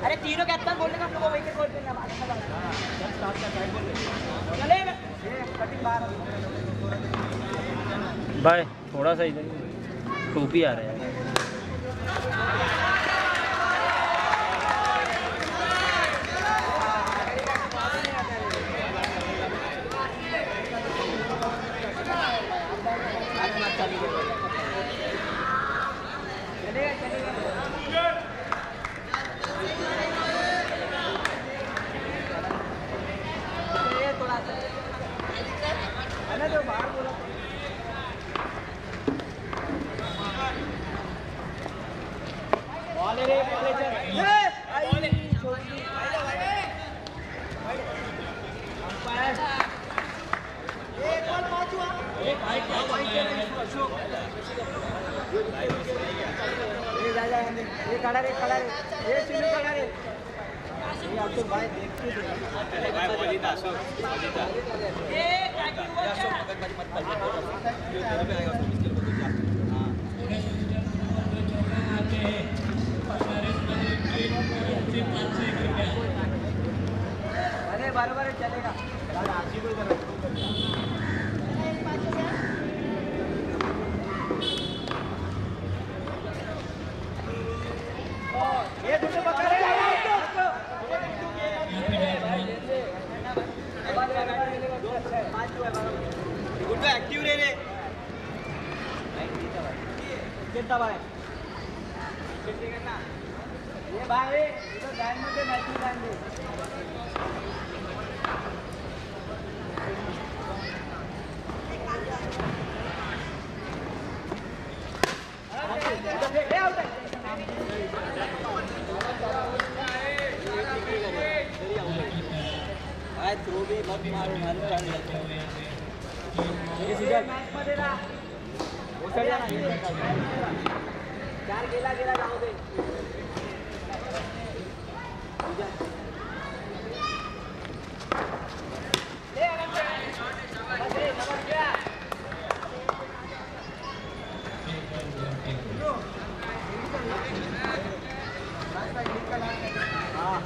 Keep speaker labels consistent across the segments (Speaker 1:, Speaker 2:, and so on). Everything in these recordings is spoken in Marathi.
Speaker 1: अरे तीनों कैप्टन बोलने का वो विकेट बोल देना चले
Speaker 2: भाई थोड़ा सा इधर टोपी आ रहा है
Speaker 1: बराबर चलेगा ये दूसरे पकड़ गुड एक्टिव रे रे कितना भाई ये भाई इधर लाइन में मैच में लाइन दे थ्रो भी बहुत मार चालू करते हैं ये सीजन मैच मध्ये ना ओसळला ना चार गेला जाऊ दे ले आनंद रे नंबर क्या हां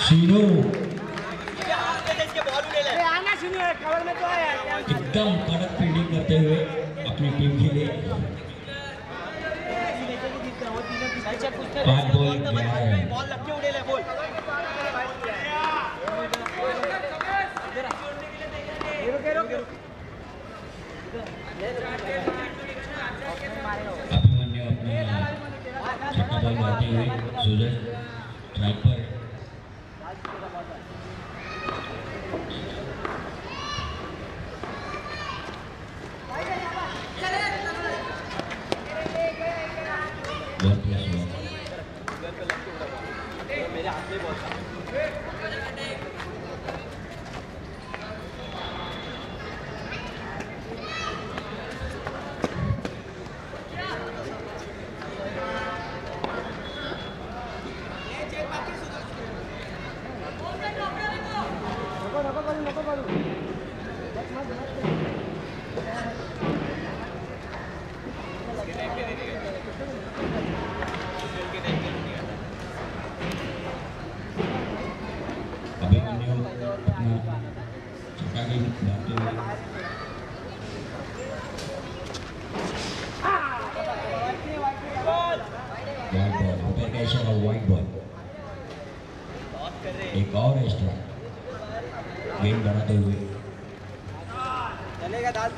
Speaker 3: शीनू
Speaker 1: कवर में तो आया
Speaker 3: एकदम कड़क फील्डिंग करते हुए अपनी टीम के लिए 5 बॉल गया है
Speaker 1: बॉल लक्के उडेले बोल
Speaker 3: अभिमन्यु अपना छठा बॉल मारते हुए सूरज ट्रैक पर
Speaker 1: मेरे हाथ में बहुत
Speaker 3: एक और एक्स्ट्रा गेम बढ़ाते हुए
Speaker 1: चलेगा दाल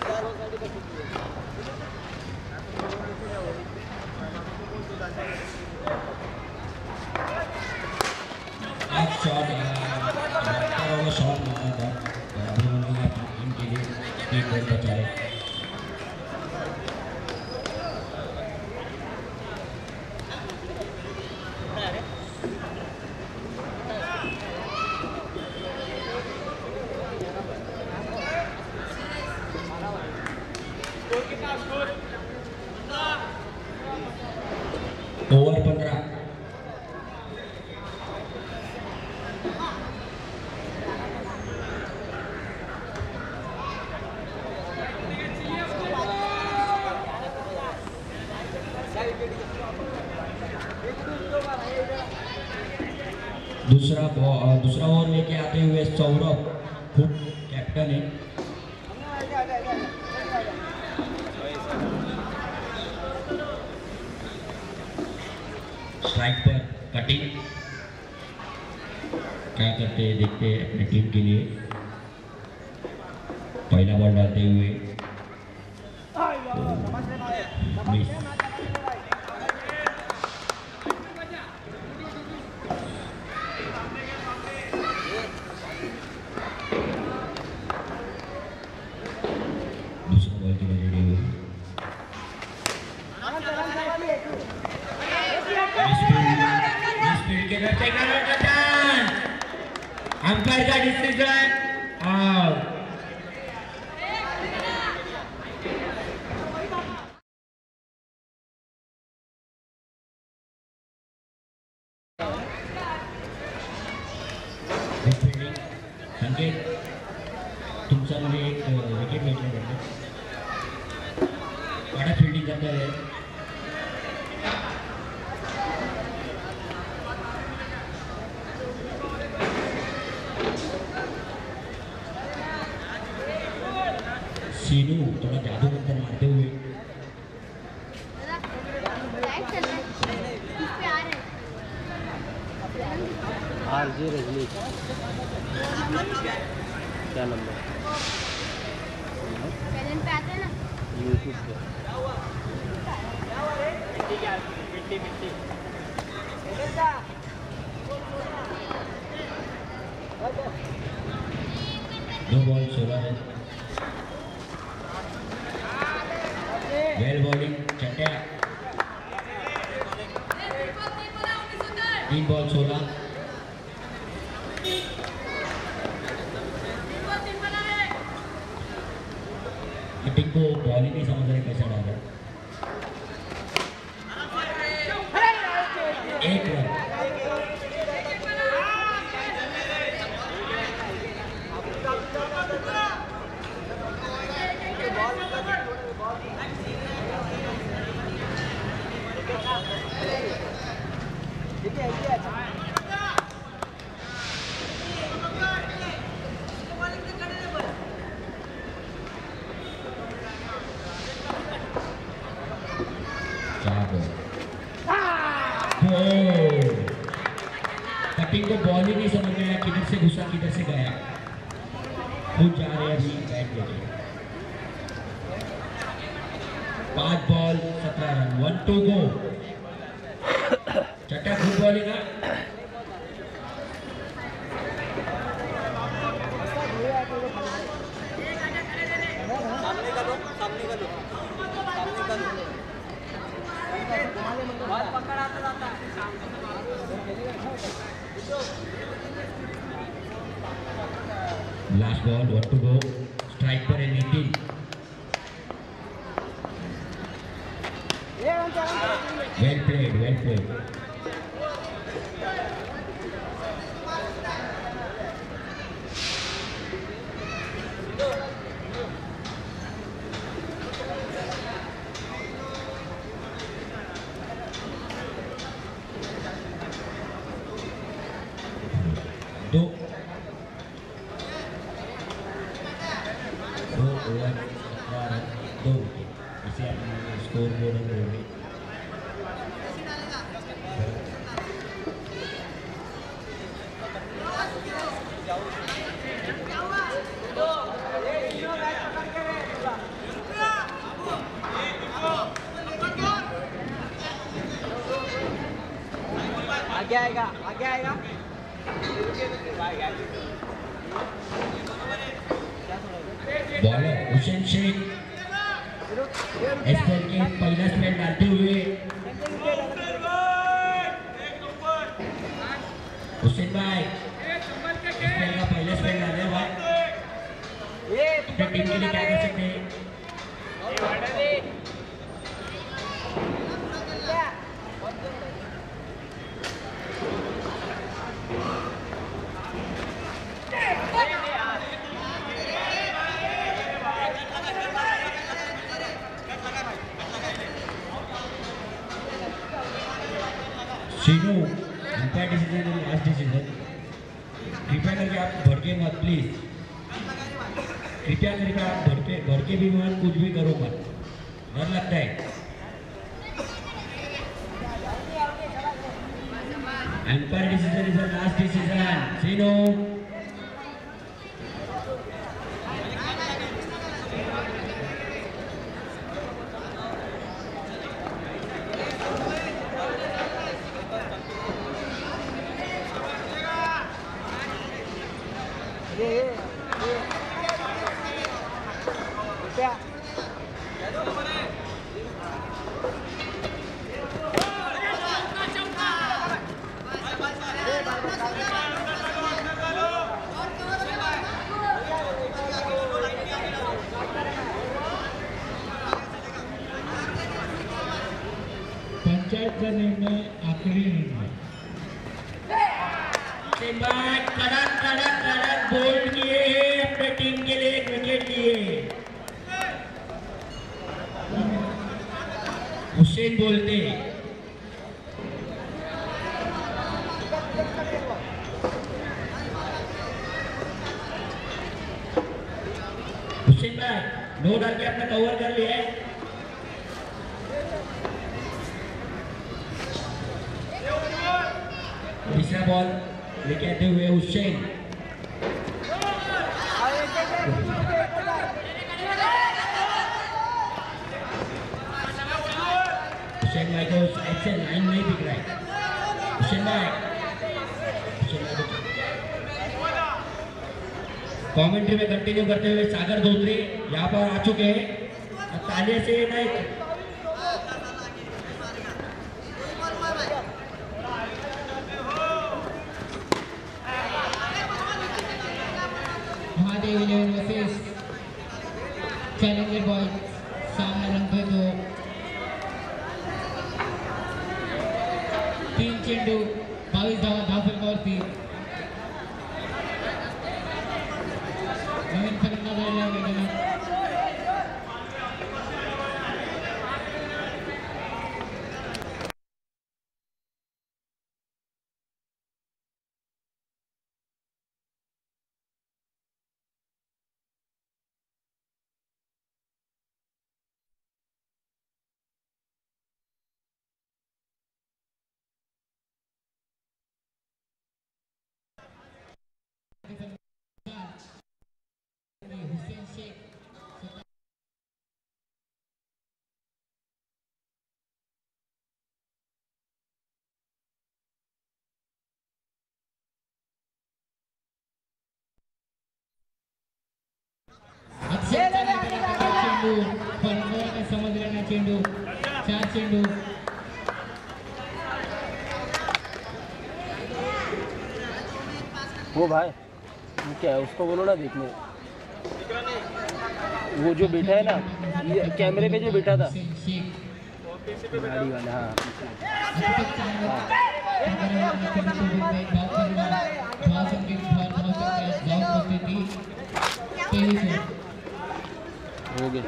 Speaker 3: शॉट मारने का अभिमन्यु अपनी टीम के लिए एक गोल बचाए ओवर 15 दूसरा ओवर लेके आते हुए सौरभ, खूब कैप्टन है। स्ट्राइक पर कटिंग, क्या करते हैं देखते हैं अपनी टीम के लिए। पहला बॉल डालते हुए मिस। दूसरा बॉल की रेडी हुई, स्पीड के साथ अंपायर का डिसीजन आउट। संकेत, तुमचा मध्ये एक विकेट भेटले जाते, कडक फिल्डिंग करता है। सीनू थोड़ा जादू मंत्र मारते हुए
Speaker 2: आरजे रजनी, क्या नंबर
Speaker 4: पे आते हैं ना
Speaker 2: यूट्यूब पे।
Speaker 3: दो बॉल 16 रन। वेल बॉलिंग चट्या, 3 बॉल 16। कटिंग को बॉल ही नहीं समझ रहे कैसे डाला। 1 रन। कटिंग को बॉल ही नहीं समझ में आया, किधर से घुसा किधर से गया। खुद जा रहे अभी बैट लेके। 5 बॉल 17 रन, 1 to go। चट्टा खूब बॉलिंग है।
Speaker 1: सामने का लो, सामने का लो, सामने का लो। बॉल पकड़ाता जाता है।
Speaker 3: Last ball 1 to go। Strike पर है Nitin. Well played, well played. दो ओवर 17 रन, 2 विकेट। इसे अपने स्कोर बोर्ड में बोलेंगे।
Speaker 1: आगे आएगा, आगे आएगा।
Speaker 3: बॉलर हुसैन शेख स्पेल के पहला स्पेल डालते हुए हुसैन भाई स्पेल का पहला स्पेल डाल रहे भाई। अपने टीम के लिए क्या कर सकते हैं? Sheenu umpire decision last decision कृपया करके आप भड़के मत प्लीज कृपया करके आप भड़के भी मत कुछ भी करो मत डर लगता है umpire decision is the last decision Sheenu panchayat का निर्णय आखिरी निर्णय के बाद कड़क कड़क कड़क बोल्ड किए अपने टीम के लिए एक विकेट लिए हुसैन बोलते हुसैन भाई नो डाल के अपने कवर कर लिए तीसरा बॉल लेके आते हुए हुसैन हुसैन भाई को साइड से लाइन नहीं दिख रहा है हुसैन भाई कमेंट्री में कंटिन्यू करते हुए सागर धोत्रे यहाँ पर आ चुके हैं तालियां से नहीं महादेव 11 वर्सेस चैलेंजर बॉय सामना रंग दो 3 चेंडू 22 धावा फलकावरती नवीन फलंदाज आलेला आहे मैदानात हुसैन शेख चेंडू फलंदाजाने समजला नाही चेंडू 4 चेंडू
Speaker 2: वो भाई वो क्या है उसको बोलो ना देखने वो जो बैठा है ना ये कैमरे पे जो बैठा था गाड़ी वाला हो गए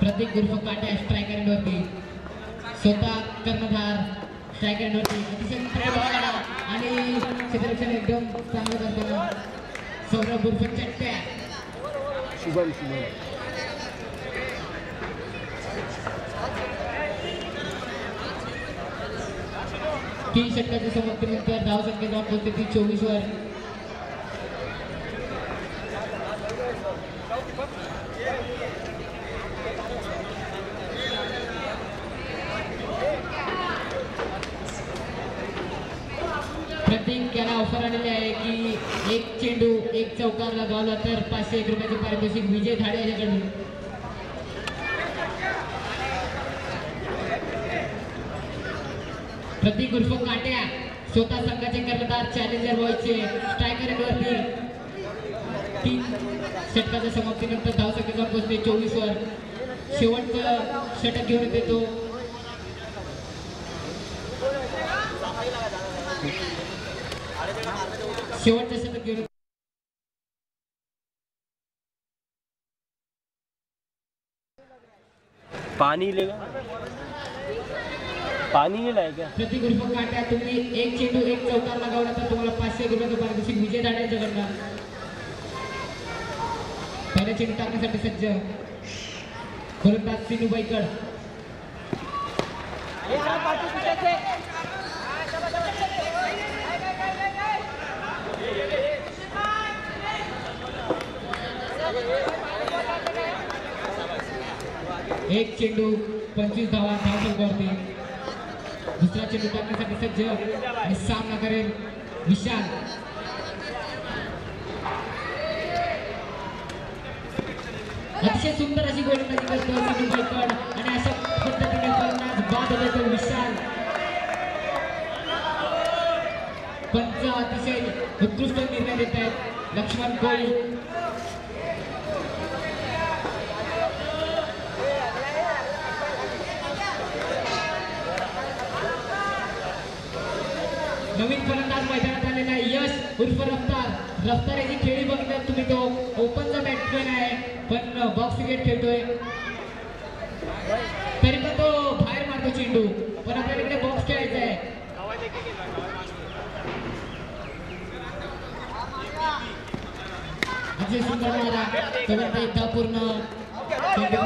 Speaker 3: प्रतीक उर्फ काट्या स्ट्रायकर वरती स्वतः कर्णधार स्ट्रायकर वरती अतिशय प्रेम आणि क्षेत्ररक्षण एकदम चांगलं करताना सौरभ उर्फ चट्ट्या
Speaker 2: शुभम
Speaker 3: 3 षटकाच्या समाप्तीनंतर धावसंख्या जाऊन पोहोचते ती 24 वर प्रत्येक याला ऑफर आलेली आहे की एक चेंडू एक चौकार लगावला तर 501 रुपयाचे पारितोषिक विजय धाडे याच्याकडून प्रतीक उर्फ काट्या स्वतः संघाचे कर्णधार चॅलेंजर बॉयचे स्ट्रायकर वरती 3 षटकाच्या समाप्तीनंतर धावसंख्या जाऊन पोहोचते 24 वर शेवटचं षटक घेऊन येतो शेवटचं षटक घेऊन
Speaker 2: पानी लेगा, पानी नहीं लाए क्या?
Speaker 3: प्रति उर्फ काट्या तुम्ही एक चेंडू एक चौकार लगावला तर तुम्हाला 500 रुपयाचं पारितोषिक विजय दाड्यांच्याकडनं. पहिला चेंडू टाकण्यासाठी सज्ज गोलंदाज सिनू बैकड. एक चेंडू 25 धावा धावसंख्यावरती. दुसरा चेंडू टाकण्यासाठी सज्ज आणि सामना करेल विशाल. अतिशय सुंदर अशी गोलंदाजी करतो सिनू बैकड आणि अशा पद्धतीने फलंदाज बाद होतो विशाल. पंच अतिशय उत्कृष्ट निर्णय देत आहेत लक्ष्मण कोळी. नवीन फलंदाज मैदानात आलेला आहे यश उर्फ रफ्तार. रफ्तार याची खेळी बघितल्यात तुम्ही, तो ओपनचा बॅट्समॅन आहे पण बॉक्स क्रिकेट खेळतोय. तरी पण तो बाहेर मारतो चेंडू, पण आपल्याला इकडे बॉक्स खेळायचा आहे. अजय सुंदर मारा तोपर्यंत एकदा पूर्ण चेंडू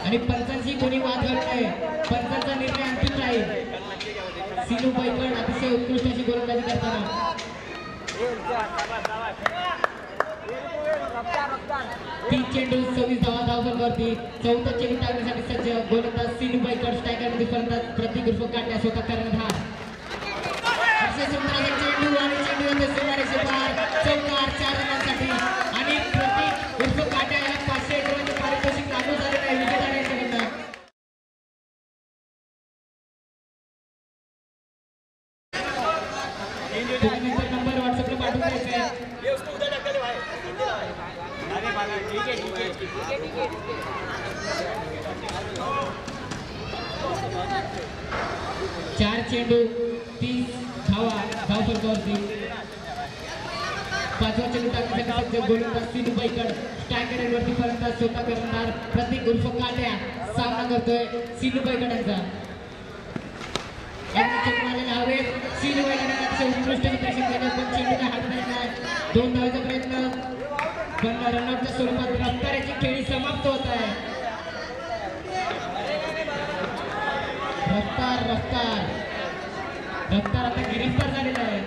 Speaker 3: आणि पंचांशी कोणी वाद घालत नाही. पंचांचा निर्णय अंतिम राहील. सिनू बैकड अतिशय उत्कृष्ट अशी गोलंदाजी करताना 3 चेंडू 26 धावा धावसंख्यावरती. चौथा चेंडू टाकण्यासाठी सज्ज गोलंदाज सिनू बैकड. स्ट्रायकरमध्ये फलंदाज प्रतीक उर्फ काट्या स्वतः कर्णधार. अतिशय सुंदर असा चेंडू आणि चेंडू येतो सीमारेषे पार. चौकार 4 रनांसाठी आणि प्रतीक उर्फ काट्या याला 500 रुपयाचे पारितोषिक लागू झालेलं आहे विजय दाड्यांच्याकडनं. तुम्ही नंतर नंबर व्हॉट्सअपला पाठवून द्यायचा आहे. 4 चेंडू 30 धावा धावफलकावरती. 5वा चेंडू टाकण्यासाठी सज्ज गोलंदाज सिनू बैकड. स्ट्रायकरवरती फलंदाज स्वतः कर्णधार प्रतीक उर्फ काट्या सामना करतोय सिनू बैकड यांचा. हवेत सिनू बैकडांना अतिशय उत्कृष्ट प्रदर्शन केलं पण चेंडूला हात नाही. 2 धावांचा प्रयत्न पण रनआउटच्या स्वरूपात रफ्तार याची खेळी समाप्त होत आहे. रफ्तार रफ्तार रफ्तार आता गिरफ्तार झालेला आहे.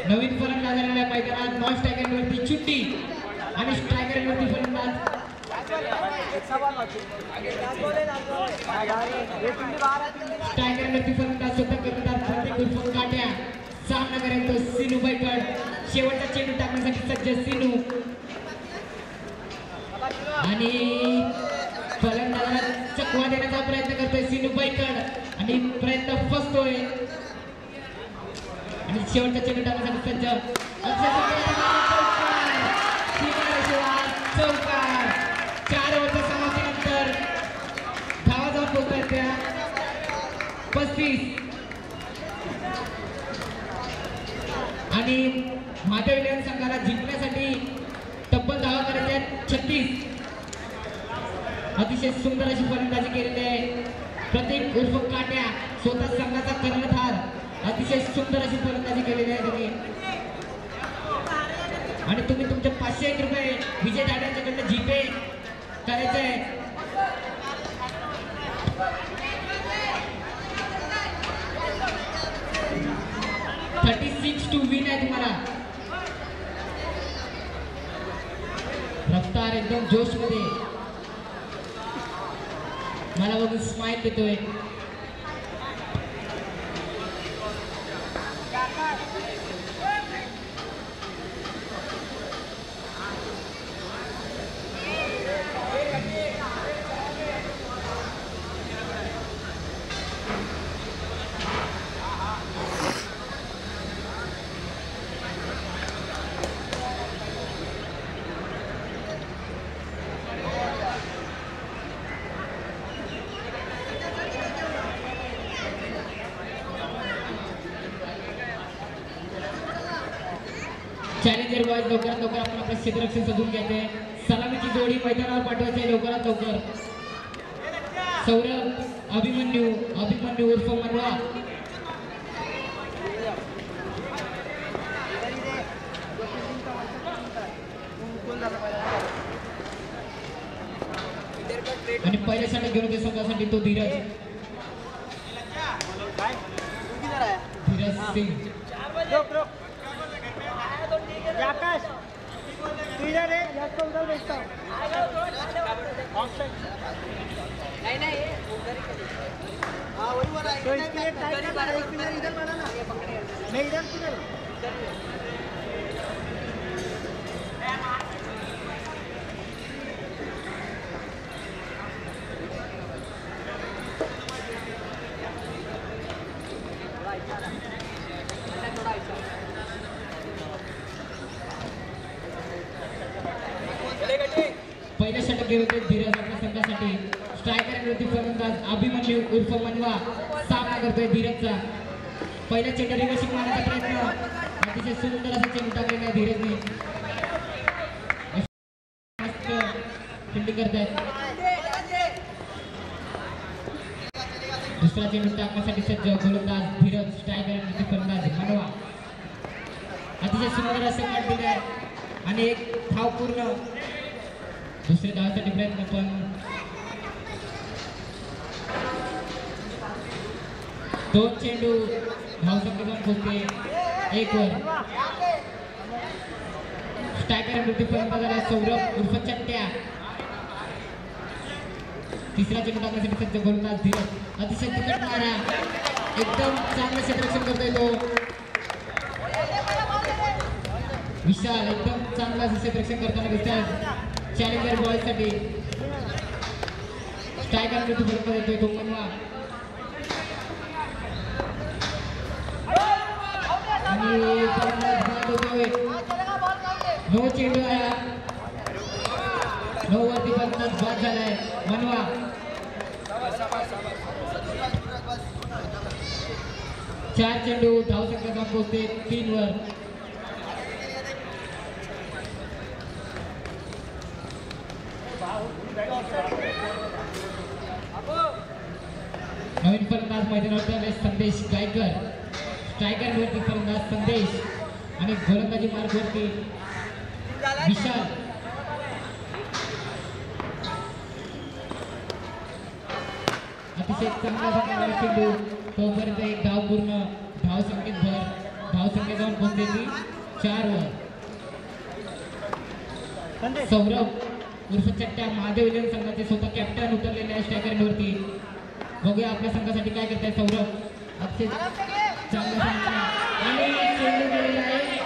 Speaker 3: नवीन फलंदाज आलेल्या मैदानात नॉन स्ट्रायकरवरती चुट्टी आणि स्ट्रायकरवरती फलंदाज स्ट्रायकरवरती फलंदाज स्वतः कर्णधार प्रतीक उर्फ काट्या. सामना करेल तो सिनू बैकड. शेवटचा चेंडू टाकण्यासाठी सज्ज सिनू आणि फलंदाजाला चकवा देण्याचा प्रयत्न करतोय सिनू बैकड आणि प्रयत्न फसतोय आणि शेवटचा चेंडू टाकण्यासाठी सज्ज. चौकार 4 ओव्हरच्या समाप्तीनंतर धावा जाऊन पोहोचतात त्या 35 आणि माधव विलियम संघाला जिंकण्यासाठी तब्बल धावा करायच्या आहेत 36. अतिशय सुंदर अशी फलंदाजी केलेली आहे प्रतीक उर्फ काट्या स्वतः संघाचा कर्णधार. अतिशय सुंदर अशी फलंदाजी केलेली आहे त्यांनी आणि तुम्ही तुमचे 501 रुपये विजय दाड्यांच्याकडनं जीपे करायचे आहे. $36 to win आहे तुम्हाला. रफ्तार एकदम जोश मध्ये मला बघून स्माइल देतोय. चॅलेंजर बॉयज लवकरात लवकर आपण आपलं क्षेत्ररक्षण सजून घ्यायचंय. सलामीची जोडी मैदानावर पाठवायची आहे लवकरात लवकर. सौरभ अभिमन्यू उर्फ मनवा. आणि पहिल्या षटक घेऊन होते संघासाठी तो धीरज सिंग. पहिल्या षटक घेऊन होते धीरज आपल्या संघासाठी. स्ट्रायकर विरोधी फलंदाज अभिमन्यू उर्फ मनवा सामना करतोय धीरजचा. पहिल्या चेंडू रिवर्सिंग मारण्याचा प्रयत्न. अतिशय सुंदर असा चेंडू टाकलेला आहे धीरजने. फिल्डिंग करतायत. दुसरा चेंडू टाकण्यासाठी सज्ज गोलंदाज धीरज. स्ट्रायकर विरोधी फलंदाज मनवा. अतिशय सुंदर असं काढ दिलं आहे आणि एक धाव पूर्ण. दुसरे धावासाठी प्रयत्न पण दोन चेंडू धावसंख्या पोहोचते 1 वर. स्ट्रायकर विरुद्ध फलंदाजाला सौरभ उर्फ चट्ट्या. तिसरा चेंडू टाकण्यासाठी सज्ज गोलंदाज धीरज. अतिशय तिखट मारा. एकदम चांगलं क्षेत्ररक्षण करतोय तो विशाल. एकदम चांगलं असं क्षेत्ररक्षण करताना दिसतात चॅलेंजर बॉयज साठी. स्ट्रायकर विरुद्ध फलंदाज येतोय तो मनवा. आणि फलंदाज बाद होतोय. 9 चेंडू आया. 9 वरती फलंदाज बाद झालाय मनवा. चार चेंडू धावसंख्या पोहोचते 3 वर. नवीन फलंदाज मैदानावर आले संदेश गायकर. स्ट्रायकर वरती फलंदाज संदेश आणि गोलंदाजी मार्गवरती विशाल. अतिशय चांगला चेंडू. तोपर्यंत एक धाव पूर्ण. धावसंख्येत भर. धावसंख्या जाऊन पोहोचते ती 4 वर. सौरभ उर्फ चट्ट्या महादेव विलियम संघाचे स्वतः कॅप्टन उतरलेले आहे स्ट्रायकरवरती. बघूया आपल्या संघासाठी काय करताय सौरभ. अतिशय चांगला सामना आणि चेंडू गेलेला आहे.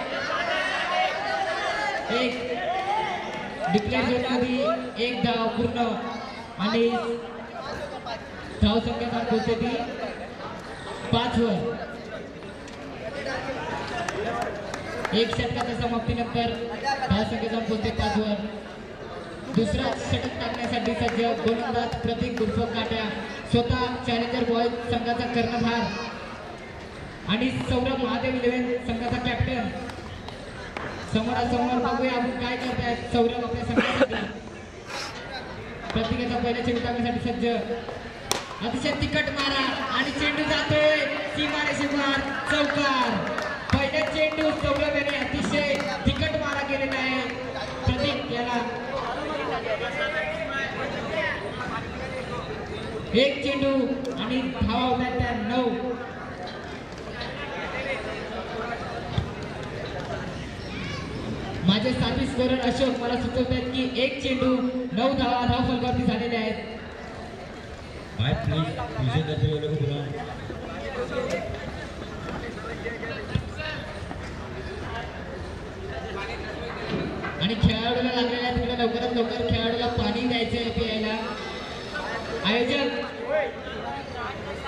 Speaker 3: एक डिक्लेअर झोनमध्ये एक धाव पूर्ण आणि धावसंख्या जाऊन पोहोचते ती 5 वर. एक षटकाच्या समाप्तीनंतर धावसंख्या जाऊन पोहोचते 5 वर. दुसरा षटक टाकण्यासाठी सज्ज गोलंदाज प्रतीक उर्फ काट्या. स्वतः चॅलेंजर बॉयज संघाचा कर्णधार आणि सौरभ महादेव इलेव्हन संघाचा कॅप्टन. समोरासमोर बघूया आपण काय करतायत सौरभ आपल्या संघासाठी. प्रत्येकाचा पहिल्या चेंडू टाकण्यासाठी सज्ज. अतिशय तिखट मारा आणि चेंडू जातोय सीमारेषेवर. चौकार. पहिल्या चेंडू सौरभ याने अतिशय तिखट मारा केलेला आहे. प्रतीक याला एक चेंडू आणि धावा होत्या त्या 9. माझे साथी स्कोरर अशोक मला सुचवत आहेत की एक चेंडू 9 धावा धाव फलकावरती झालेले आहेत. आणि खेळाडूला लागलेल्या तुला लवकरात लवकर खेळाडूला पाणी द्यायचंय प्यायला. आयोजक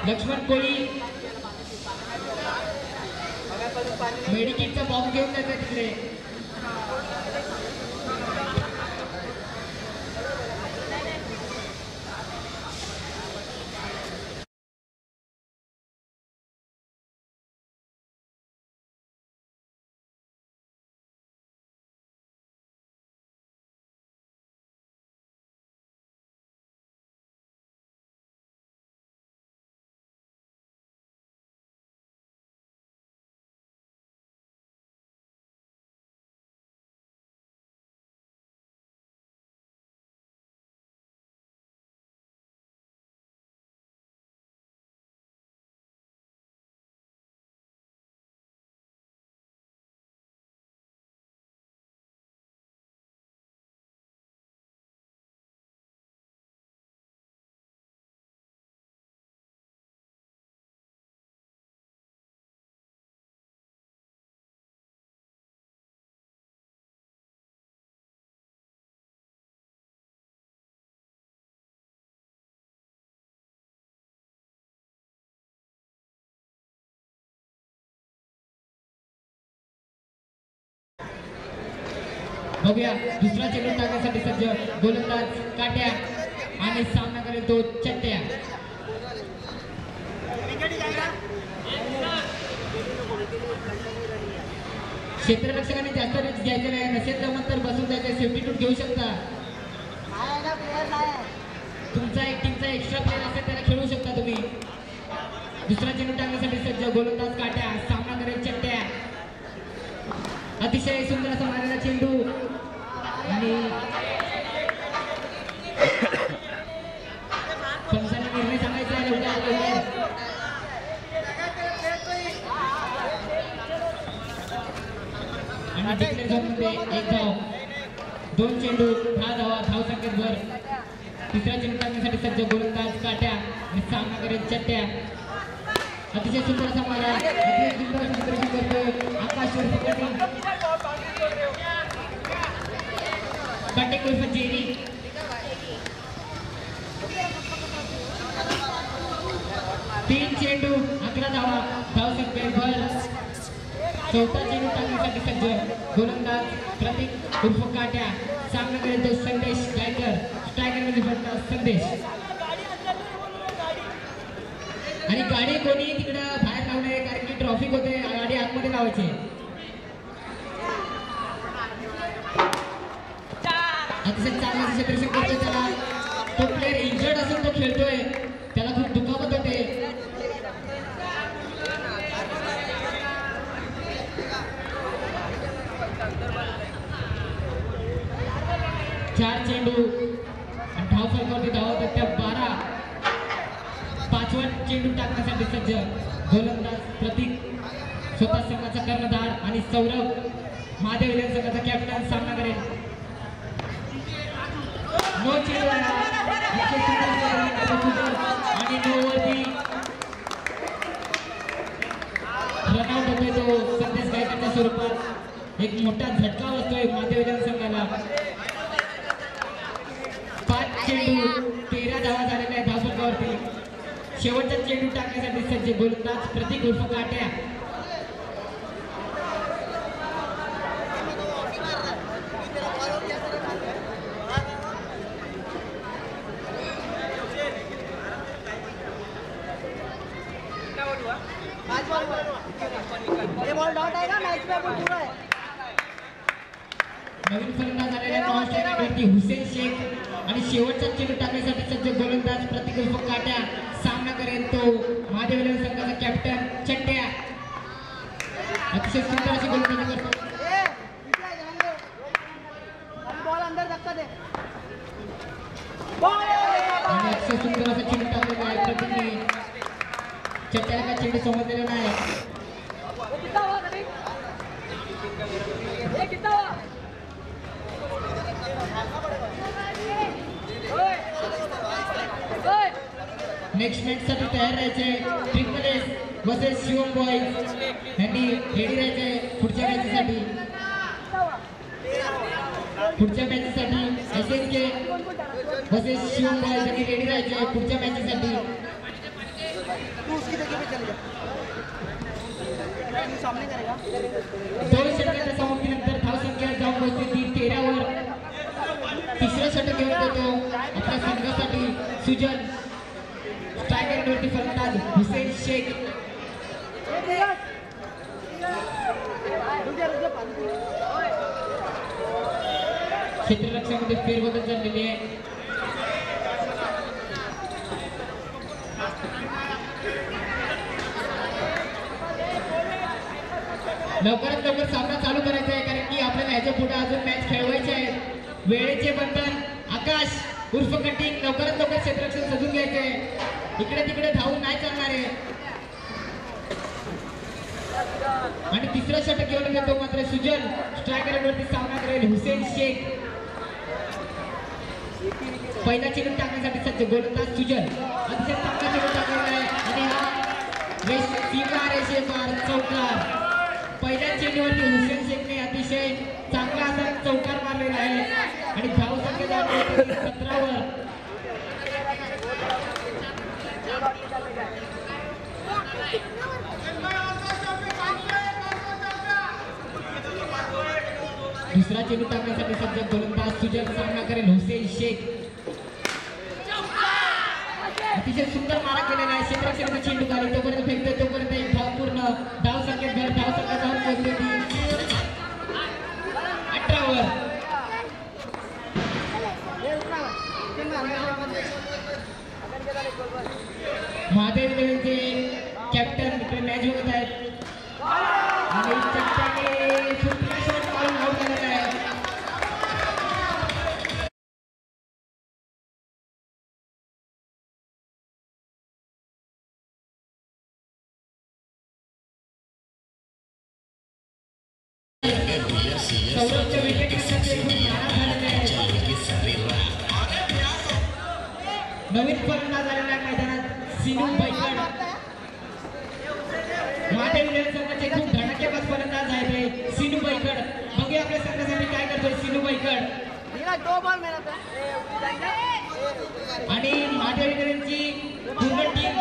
Speaker 3: लक्ष्मण कोळी मेडिकिटचा बॉम्ब घेऊन जायचं तिकडे. बघूया दुसरा चेंडू टाकण्यासाठी सज्ज गोलंदाज काट्या आणि सामना करेल तो चट्ट्या. क्षेत्ररक्षकाने जास्त रिस्क घ्यायचे नाही, नसेल जमत तर बसून जायचे, सेफ्टी टूट घेऊ शकता. तुमचा एक टीमचा एक्स्ट्रा प्लेअर असेल त्याला खेळू शकता तुम्ही. दुसरा चेंडू टाकण्यासाठी सज्ज गोलंदाज काट्या, सामना करेल चट्ट्या. अतिशय सुंदर असा मारलेला चेंडू आणि पंचांनी निर्णय सांगायचा आहे लवकर. आणि डिक्लेअर झोनमध्ये एक धाव, 2 चेंडू 10 धावा, धाव संख्येवर. तिसरा चेंडू टाकण्यासाठी सज्ज गोलंदाज काट्या आणि सामना करेल चट्ट्या. अतिशय सुंदर असा मारा, अतिशय सुंदर क्षेत्ररक्षण करतोय आकाश बॅटिंग उर्फ जेरी. तीन चेंडू 11 धावा, धाव संख्येवर. चौथा चेंडू टाकण्यासाठी सज्ज गोलंदाज प्रतीक उर्फ काट्या, सामना करेल तो संदेश गायकर. स्ट्रायकर मध्ये संदेश आणि गाडी कोणी तिकडं बाहेर लावू नये कारण की ट्रॉफिक होते, गाडी आतमध्ये लावायची. अतिशय चांगलं क्षेत्ररक्षण करतोय त्याला. तो प्लेअर इंजर्ड असून तो खेळतोय, त्याला खूप दुखापत होते. चार चेंडू आणि धाव फलकावरती धाव होतात त्या 12. पाचवा चेंडू टाकण्यासाठी सज्ज गोलंदाज प्रतीक, स्वतः संघाचा कर्णधार, आणि सौरभ महादेव विलियम संघाचा कॅप्टन सामना करेल. 9 चेंडू आणि 9 वरती रनआउट होतोय तो संदेश गायकरच्या स्वरूपात. एक मोठा झटका बसतोय महादेव विलियम संघाला. 5 चेंडू 13 धावा झालेल्या आहेत धावफलकावरती. शेवटचा चेंडू टाकण्यासाठी सज्ज गोलंदाज प्रतीक उर्फ काट्या. नवीन फलंदाज आलेल्या नॉन स्ट्रायकरवरती हुसेन शेख आणि शेवटचा चेंडू टाकण्यासाठी सज्ज गोलंदाज प्रतीक उर्फ काट्या, सामना करेल तो महादेव विलियम संघाचा कॅप्टन चट्ट्या. अतिशय सुंदर अशी गोलंदाजी करतो. आणि अतिशय सुंदर असा चेंडू टाकलेला आहे प्रतीकने. चट्ट्याला काय चेंडू समजलेला नाही. नेक्स्ट मॅच साठी तयार राहायचे. Triple S versus Shivam boys यांनी रेडी राहायचे पुढच्या मॅचसाठी. पुढच्या मॅचसाठी SSK वर्सेस शिवम बॉयज यांनी रेडी राहायचे पुढच्या मॅचसाठी. दोन षटकांच्या समाप्तीनंतर धाव संख्या जाऊन पोहोचली 13 वर. तिसरा षटक घेऊन येतो आपल्या संघासाठी सुजन. स्ट्रायकरवरती फलंदाज हुसेन शेख. क्षेत्ररक्षणामध्ये फेरबदल झालेली आहे. लवकरात लवकर सामना चालू करायचा आहे कारण की आपल्याला ह्याच्या पुढे अजून मॅच खेळवायचे आहे. वेळेचे बंधन. आकाश उर्फ कटिंग लवकरात लवकर क्षेत्ररक्षण सजून घ्यायचे. इकडे तिकडे धावून नाही चालणार आहे. आणि तिसरा षटक घेऊन येतो मात्र सुजन. स्ट्रायकरवरती सामना करेल हुसेन शेख. पहिला चेंडू टाकण्यासाठी सज्ज गोलंदाज सुजन. अतिशय चांगला चेंडू टाकलेला आहे आणि हा सीमा रेषेपार चौकार. पहिल्या चेंडूवरती हुसेन शेखने अतिशय चांगला असा चौकार मारलेला आहे आणि धाव संख्या 17 वर. दुसरा चेंडू टाकण्यासाठी सज्ज गोलंदाज सुजल सामना करेल हुसेन शेख. अतिशय सुंदर मारा केलेला आहे. क्षेत्ररक्षणाचा चेंडू खाली तोपर्यंत फेकतोय तोपर्यंत एक धाव पूर्ण. धाव संख्येत घर धाव संख्या जाऊन पोहोचली होती 18 वर. महादेव देवेंचे कॅप्टन इकडे मॅच बघत आहेत आणि चट्टाने सुटला शॉट मारून आउट झालेला आहे. सौरभच्या विकेटसाठी नवीन फलंदाज आलेला मैदानात सिनू बैकड. महादेव संघाचे खूप धडाकेबाज फलंदाज आहे ते सिनू बैकड. बघूया आपल्या संघासाठी काय करतोय सिनू बैकड. आणि महादेवची पूर्ण टीम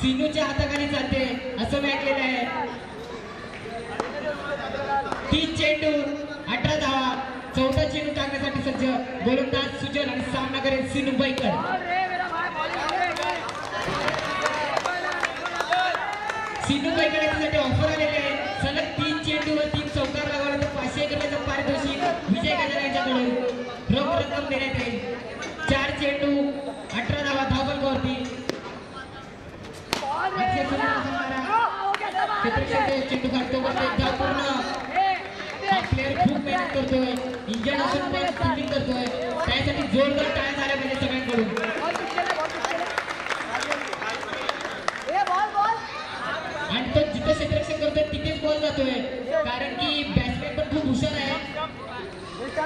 Speaker 3: सिनूच्या हाताखाली जाते असं मी ऐकलेलं आहे. 3 चेंडू 18 धावा. चौथा चेंडू टाकण्यासाठी सज्ज गोलंदाज सुजल आणि सामना करेल सिनू बैकड. सिनू बैकड यासाठी ऑफर आलेले आहे. सलग 3 चेंडूवर 3 चौकार लागवला तर 500 रुपयाचं पारितोषिक विजय गजर यांच्याकडून रोख रक्कम देण्यात येईल. 4 चेंडू 18 धावा धावफलकावरती. चेंडू काढतो धाव पूर्ण. हा प्लेअर खूप मेहनत करतोय. इंजन असून पण फिल्डिंग करतोय. त्यासाठी जोरदार टाळ्या झाल्या पाहिजे सगळ्यांकडून. आणि तो जिथे क्षेत्ररक्षण करतोय तिथेच बॉल जातोय कारण की बॅट्समॅन पण खूप हुशार आहे.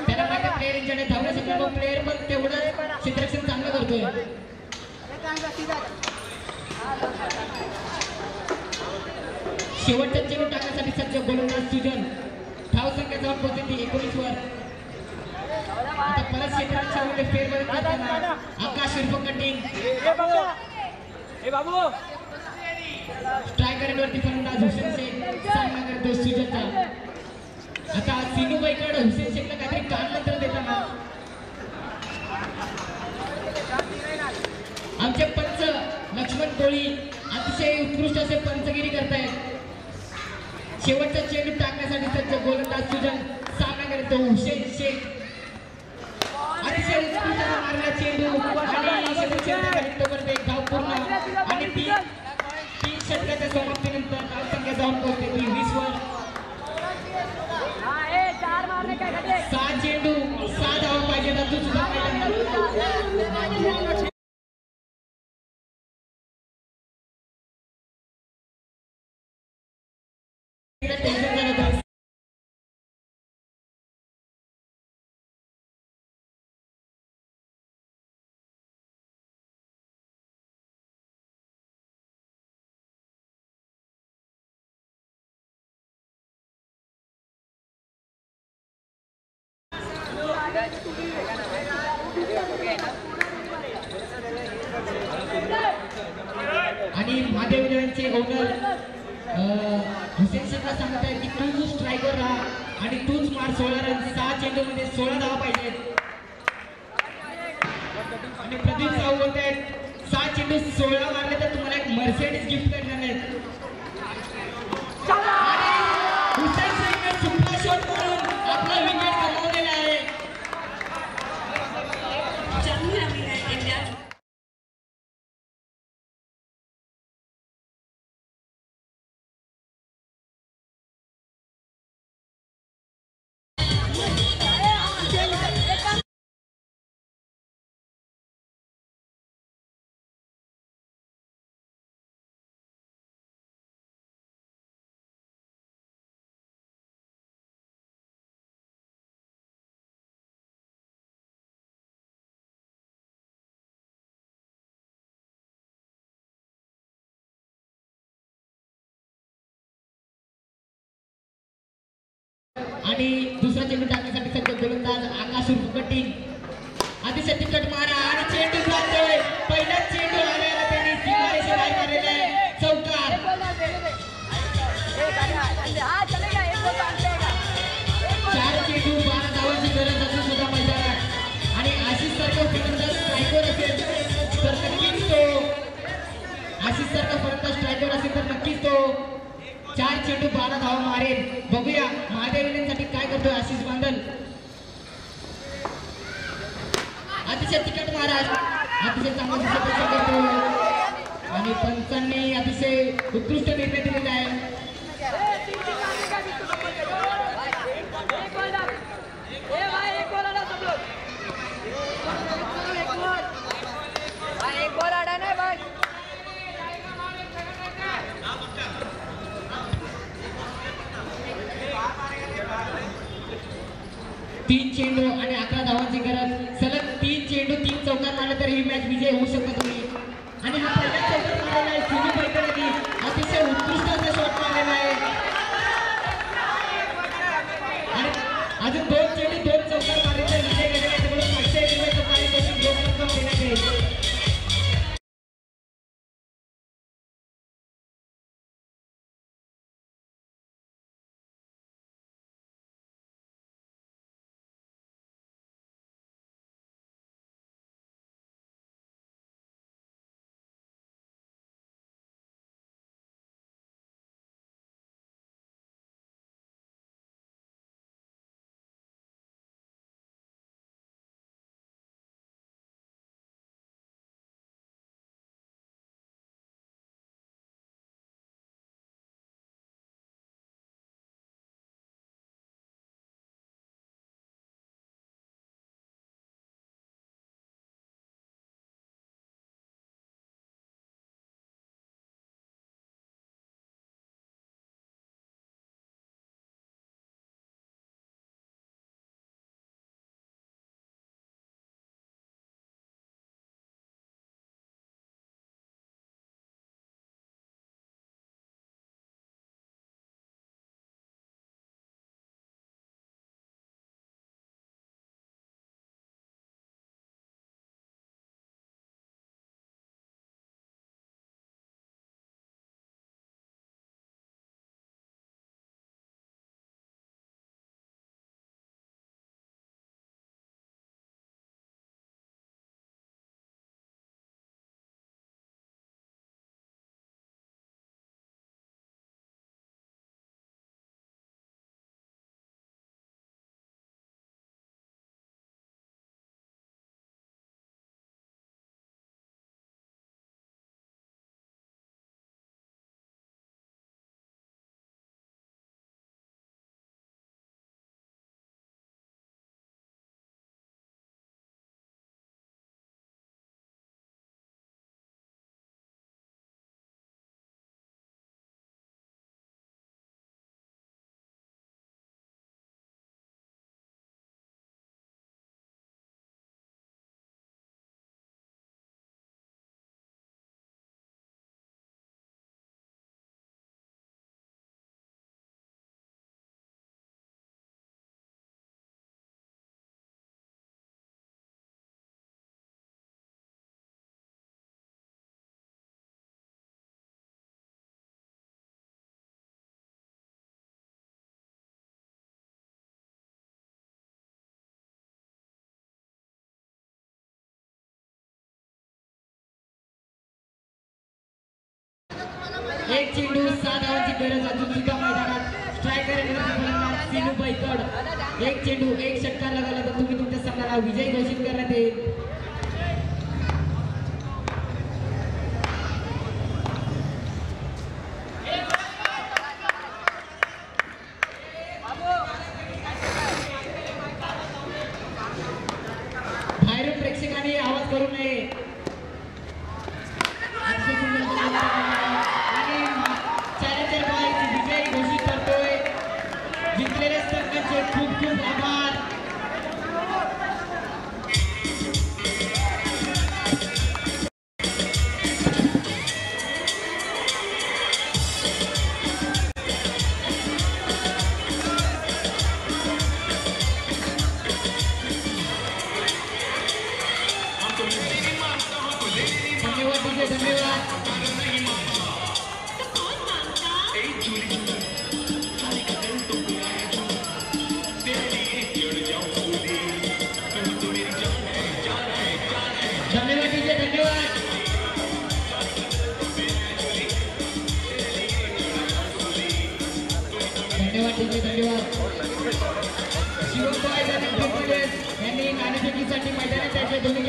Speaker 3: त्याला माहिती प्लेअर इंजन आहे धावण्यासाठी पण प्लेअर पण तेवढं क्षेत्ररक्षण चांगलं करतोय. शेवटचा चेंडू टाकण्यासाठी सज्ज गोलंदाज सुजल. धाव संख्या जाऊन पोहोचली 19 वर. आता परत क्षेत्ररक्षणामध्ये फेरबदल करताना आकाश उर्फ कटिंग. स्ट्रायकर वरती फलंदाज हुसेन शेख सामना करतो सुजलचा. आता सिनू बैकड हुसेन शेखला काहीतरी कानमंत्र देताना आमचे पंच लक्ष्मण कोळी अतिशय उत्कृष्ट असे पंचगिरी करतायत. शेवटचा चेंडू टाकण्यासाठी सज्ज गोलंदाज सुजल सामना करतो हुसेन शेख. अतिशय उत्कृष्ट मारला चेंडू आणि तोपर्यंत एक धाव पूर्ण. आणि 3 षटकाच्या समाप्तीनंतर धाव संख्या जाऊन पोहोचते 20 वर. 6 चेंडू 6 धावा पाहिजे अजून सुद्धा आणि महादेव यांचे ओनर हुसेन शेखला सांगत आहेत की तू स्ट्रायकर राहा आणि तूच मार 16 रन. 6 चेंडूमध्ये 16 धावा पाहिजेत. आणि प्रदीप साहू बोलत आहेत 6 चेंडू 16 मारले तर तुम्हाला एक मर्सिडीज गिफ्ट करणार आहेत. हुसेन शेखने सुपला शॉट करून आपला विकेट गमावलेला आहे. आणि दुसरा चेंडू टाकण्यासाठी सज्ज गोलंदाज आकाश उर्फ कटिंग. अतिशय तिखट मारा आणि चेंडू जातोय. पहिला चेंडू आलेला त्यांनी सीमारेषे बाहेर मारलेला आहे. चौकार. 4 चेंडू 12 आशिष सारखा फलंदाज स्ट्रायकर असेल तर नक्कीच तो 4 चेंडू 12 धावा मारेल. बघूया महादेवलींसाठी काय करतोय आशिष बांधल. अतिशय तिकट महाराज, अतिशय चांगला दिशेने करतो आणि पंचांनी अतिशय उत्कृष्ट निर्णय दिलेला आहे. तीन चेंडू आणि 11 धावांची गरज. सलग 3 चेंडू 3 चौकार मारले तर ही मॅच विजय होऊ शकतो तुम्ही. आणि हा पहिला चौकार मारलेला आहे सिमी पैठणी, अतिशय उत्कृष्ट असा शॉट मारलेला आहे. आणि अजून 2 चेंडू 2 चौकार मारले तर विजय घडेल. त्यामुळे 500 रुपयाचं पारितोषिक दोन रक्कम देण्यात येईल. एक चेंडू 7 धावांची गरज अजून सुद्धा मैदानात. Striker Sinu backed. एक चेंडू 1 षटकार लगावला तर तुम्ही तुमच्या संघाला विजय घोषित करण्यात येईल. बाहेरून प्रेक्षकांनी आवाज करू नये. जिंकलेल्या संघाचे खूप खूप आभार. धन्यवाद धन्यवाद. धन्यवाद. धन्यवाद टीचे धन्यवाद. शिवम बॉयज आणि ट्रिपल एस यांनी नाणेफेकीसाठी मैदानात त्याचे दोन्ही